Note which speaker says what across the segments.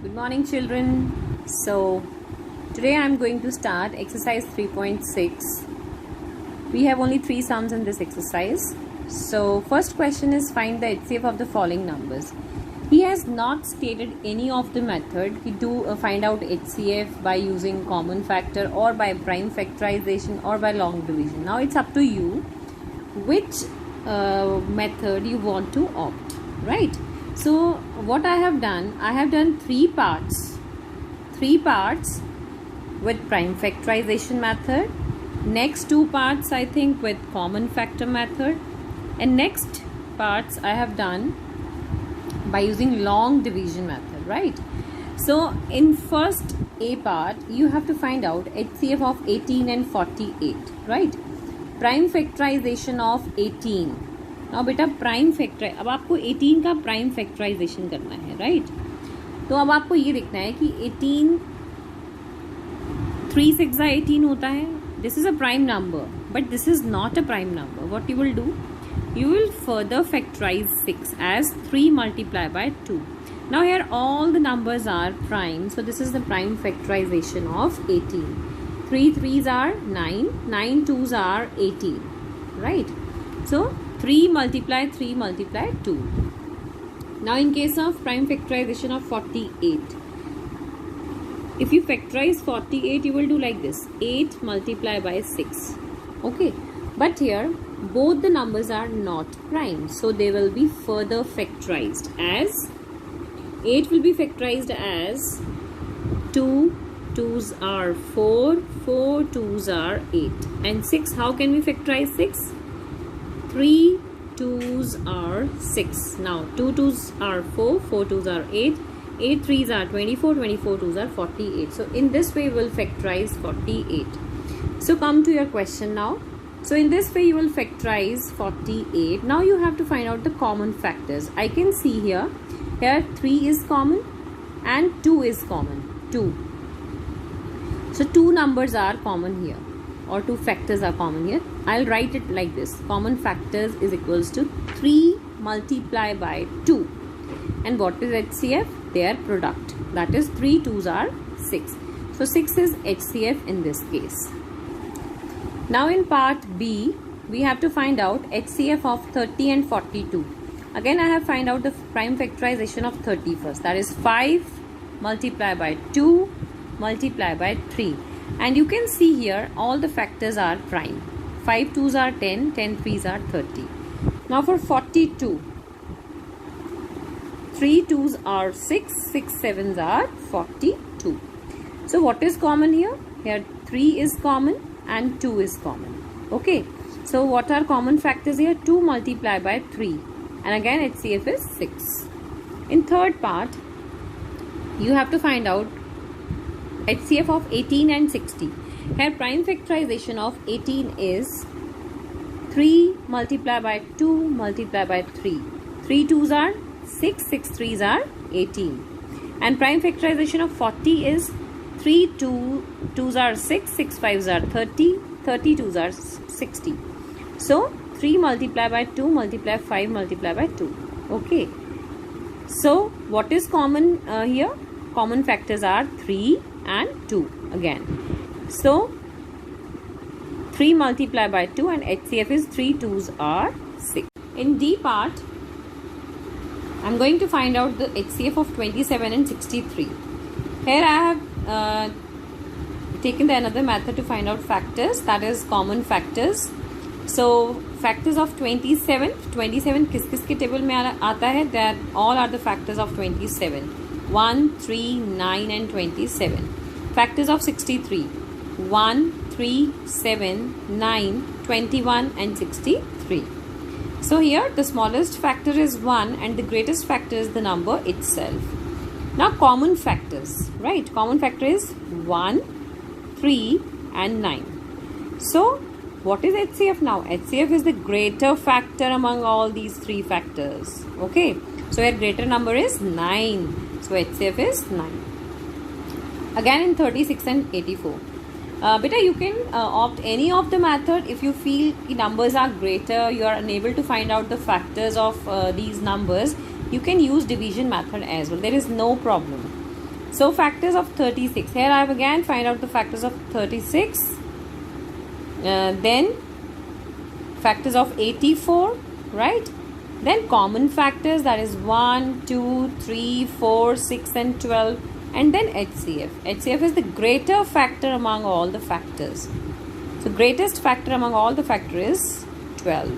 Speaker 1: Good morning, children. So today I am going to start exercise 3.6. We have only 3 sums in this exercise. So first question is, find the HCF of the following numbers. He has not stated any of the method. He do find out HCF by using common factor or by prime factorization or by long division. Now it's up to you which method you want to opt, right? So what I have done 3 parts with prime factorization method, next 2 parts I think with common factor method, and next parts I have done by using long division method, right? So in first A part you have to find out HCF of 18 and 48, right? Prime factorization of 18. Now बेटा prime factor, अब आपको 18 का prime factorisation करना है, right? तो अब आपको ये देखना है कि 18 3 6 18 होता है. This is a prime number, but this is not a prime number. What you will do, you will further factorize 6 as 3 multiplied by 2. Now here all the numbers are prime, so this is the prime factorization of 18. 3 3s are 9, 9 2s are 18, right? So 3 multiply 2. Now in case of prime factorization of 48, if you factorize 48 you will do like this: 8 multiplied by 6, okay? But here both the numbers are not prime, so they will be further factorized as 8 will be factorized as 2 2s are 4, 4 2s are 8, and 6, how can we factorize 6? 3 2s are 6. Now 2 2s are 4, 4 2s are 8, 8 3s are 24, 24 2s are 48. So in this way we will factorize 48. So come to your question now. So in this way you will factorize 48. Now you have to find out the common factors. I can see here 3 is common and 2 is common. 2. So 2 numbers are common here, or 2 factors are common here. I'll write it like this: common factors is equals to 3 multiplied by 2. And what is HCF? Their product. That is 3 2s are 6. So 6 is HCF in this case. Now in part B, we have to find out HCF of 30 and 42. Again, I have find out the prime factorization of 30 first. That is 5 multiplied by 2 multiplied by 3. And you can see here all the factors are prime. 5 2s are 10, 10 3s are 30. Now for 42, 3 2s are 6, 6 7s are 42. So what is common here? Here 3 is common and 2 is common. Okay, so what are common factors here? 2 multiplied by 3, and again HCF is 6. In third part you have to find out HCF of 18 and 60. Here prime factorization of 18 is 3 multiplied by 2 multiplied by 3. 3 2s are 6, 6 3s are 18. And prime factorization of 40 is 3 2s are 6, 6 5s are 30, 30 2s are 60. So 3 multiplied by 2 multiply 5 multiply by 2. Okay, so what is common here? Common factors are 3 and 2 again. So 3 multiplied by 2, and HCF is 3 2s are 6. In D part, I'm going to find out the HCF of 27 and 63. Here I have taken another method to find out factors, that is common factors. So factors of 27 किस किस के table में आता है? That all are the factors of 27: 1 3 9 and 27. Factors of 63: 1 3 7 9 21 and 63. So here the smallest factor is 1 and the greatest factor is the number itself. Now common factors, right? Common factor is 1, 3 and 9. So what is HCF now? HCF is the greater factor among all these 3 factors. Okay, so your greater number is 9. So HCF is 9. Again in 36 and 84. Beta, you can opt any of the method. If you feel the numbers are greater, you are unable to find out the factors of these numbers, you can use division method as well. There is no problem. So factors of 36. Here I have again find out the factors of 36. Then factors of 84, right? Then common factors, that is 1, 2, 3, 4, 6 and 12. And then HCF. HCF is the greater factor among all the factors. So greatest factor among all the factors is 12.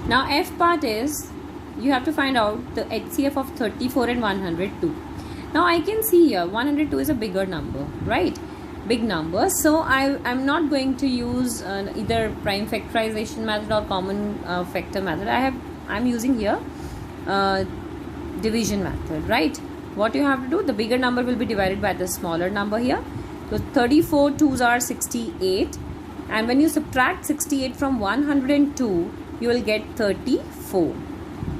Speaker 1: Now F part is, you have to find out the HCF of 34 and 102. Now I can see here 102 is a bigger number, right? Big number. So I'm not going to use either prime factorization method or common factor method. I'm using here division method, right? What you have to do, the bigger number will be divided by the smaller number here. So 34 2s are 68, and when you subtract 68 from 102, you will get 34.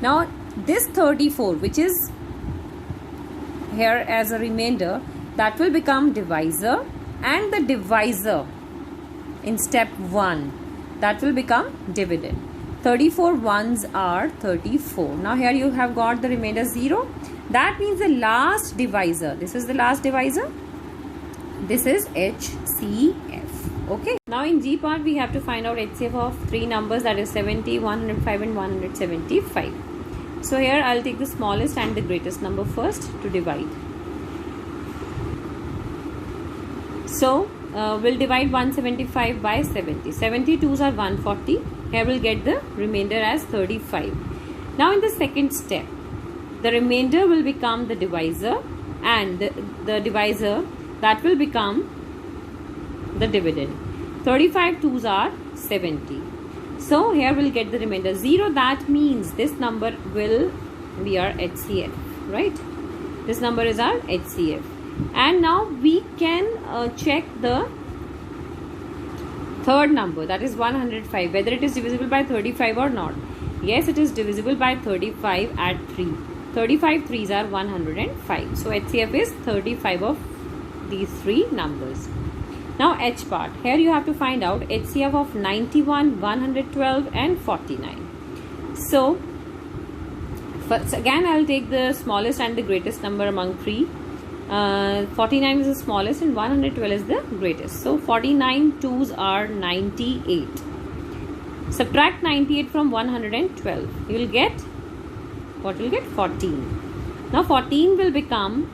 Speaker 1: Now this 34, which is here as a remainder, that will become divisor, and the divisor in step 1, that will become dividend. 34 ones are 34. Now here you have got the remainder 0. That means the last divisor, this is the last divisor, this is HCF. Okay. Now in G part we have to find out HCF of 3 numbers, that is 70, 105 and 175. So here I'll take the smallest and the greatest number first to divide. So we'll divide 175 by 70. 72s are 140. Here we'll get the remainder as 35. Now in the second step, the remainder will become the divisor, and the divisor, that will become the dividend. 35 2s are 70. So here we'll get the remainder 0. That means this number will be our HCF, right? This number is our HCF. And now we can check the third number, that is 105, whether it is divisible by 35 or not. Yes, it is divisible by 35 at 3. 35 3s are 105. So HCF is 35 of these 3 numbers. Now H part. Here you have to find out HCF of 91, 112 and 49. So first again I will take the smallest and the greatest number among 3. 49 is the smallest and 112 is the greatest. So 49 2s are 98. Subtract 98 from 112. You will get, what will get? 14. Now 14 will become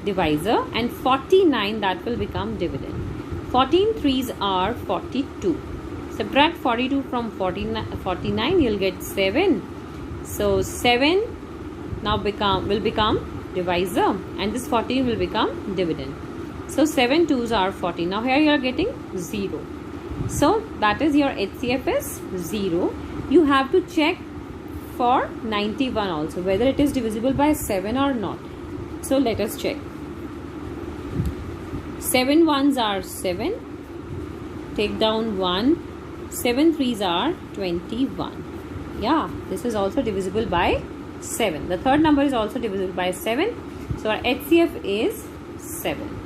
Speaker 1: divisor, and 49, that will become dividend. 14 3s are 42. Subtract 42 from 49, you will get 7. So 7 now will become divisor, and this 14 will become dividend. So 7 2s are 14. Now here you are getting 0. So that is your HCF is 0. You have to check for 91 also, whether it is divisible by 7 or not. So let us check. 7 1s are 7. Take down 1. 7 3s are 21. Yeah, this is also divisible by 7. The third number is also divisible by 7. So our HCF is 7.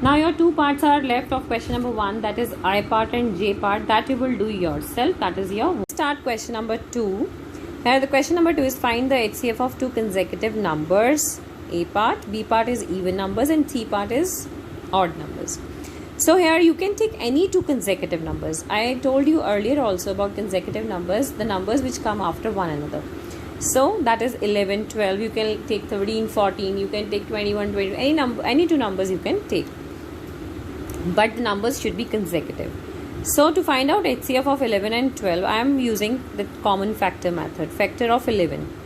Speaker 1: Now your 2 parts are left of question number 1, that is I part and J part, that you will do yourself. That is your start question number 2. Here the question number 2 is find the HCF of 2 consecutive numbers. A part, B part is even numbers, and C part is odd numbers. So here you can take any 2 consecutive numbers. I told you earlier also about consecutive numbers, the numbers which come after one another. So that is 11, 12, you can take 13, 14, you can take 21, 20, any 2 numbers you can take. But the numbers should be consecutive. So to find out HCF of 11 and 12, I am using the common factor method, factor of 11.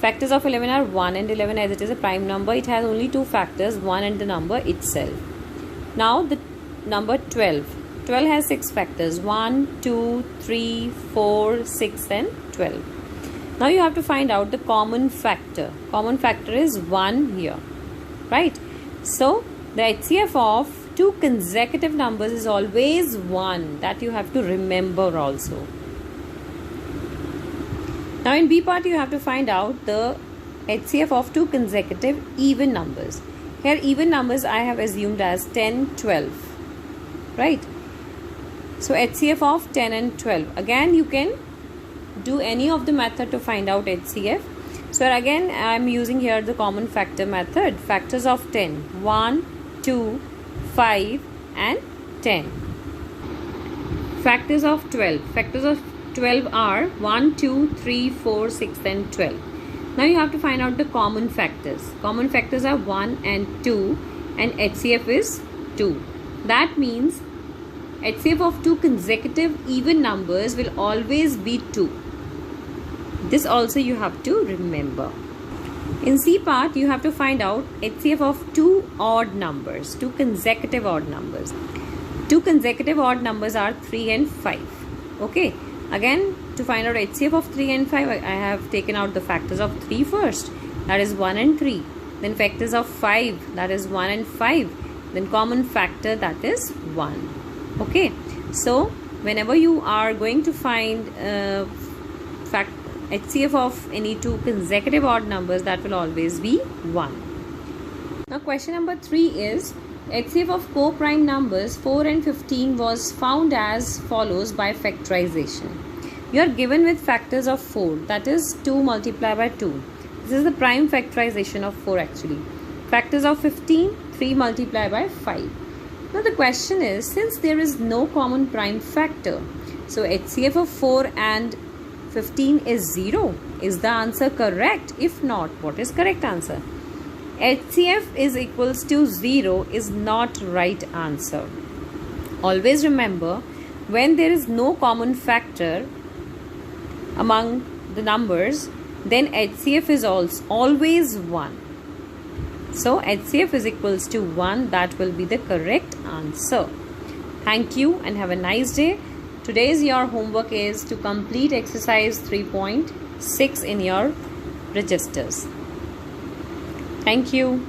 Speaker 1: Factors of 11 are 1 and 11, as it is a prime number. It has only 2 factors, 1 and the number itself. Now the number 12. 12 has 6 factors, 1, 2, 3, 4, 6 and 12. Now you have to find out the common factor. Common factor is 1 here, right? So the HCF of 2 consecutive numbers is always 1. That you have to remember also. Now in B part you have to find out the HCF of 2 consecutive even numbers. Here even numbers I have assumed as 10, 12, right? So HCF of 10 and 12. Again you can do any of the method to find out HCF. So again I am using here the common factor method. Factors of 10: 1, 2, 5 and 10. Factors of 12. Factors of 12 are 1, 2, 3, 4, 6 and 12. Now you have to find out the common factors. Common factors are 1 and 2 and HCF is 2. That means HCF of two consecutive even numbers will always be 2. This also you have to remember. In C part, you have to find out HCF of two odd numbers, two consecutive odd numbers. Two consecutive odd numbers are 3 and 5. Okay. Again, to find out HCF of 3 and 5, I have taken out the factors of 3 first. That is 1 and 3. Then factors of 5. That is 1 and 5. Then common factor, that is 1. Okay. So, whenever you are going to find HCF of any two consecutive odd numbers, that will always be 1. Now, question number 3 is, HCF of co-prime numbers 4 and 15 was found as follows by factorization. You are given with factors of 4, that is 2 multiplied by 2. This is the prime factorization of 4 actually. Factors of 15, 3 multiplied by 5. Now the question is, since there is no common prime factor, so HCF of 4 and 15 is 0. Is the answer correct? If not, what is correct answer? HCF is equals to 0 is not right answer. Always remember, when there is no common factor among the numbers, then HCF is also always 1. So HCF is equals to 1. That will be the correct answer. Thank you and have a nice day. Today's your homework is to complete exercise 3.6 in your registers. Thank you.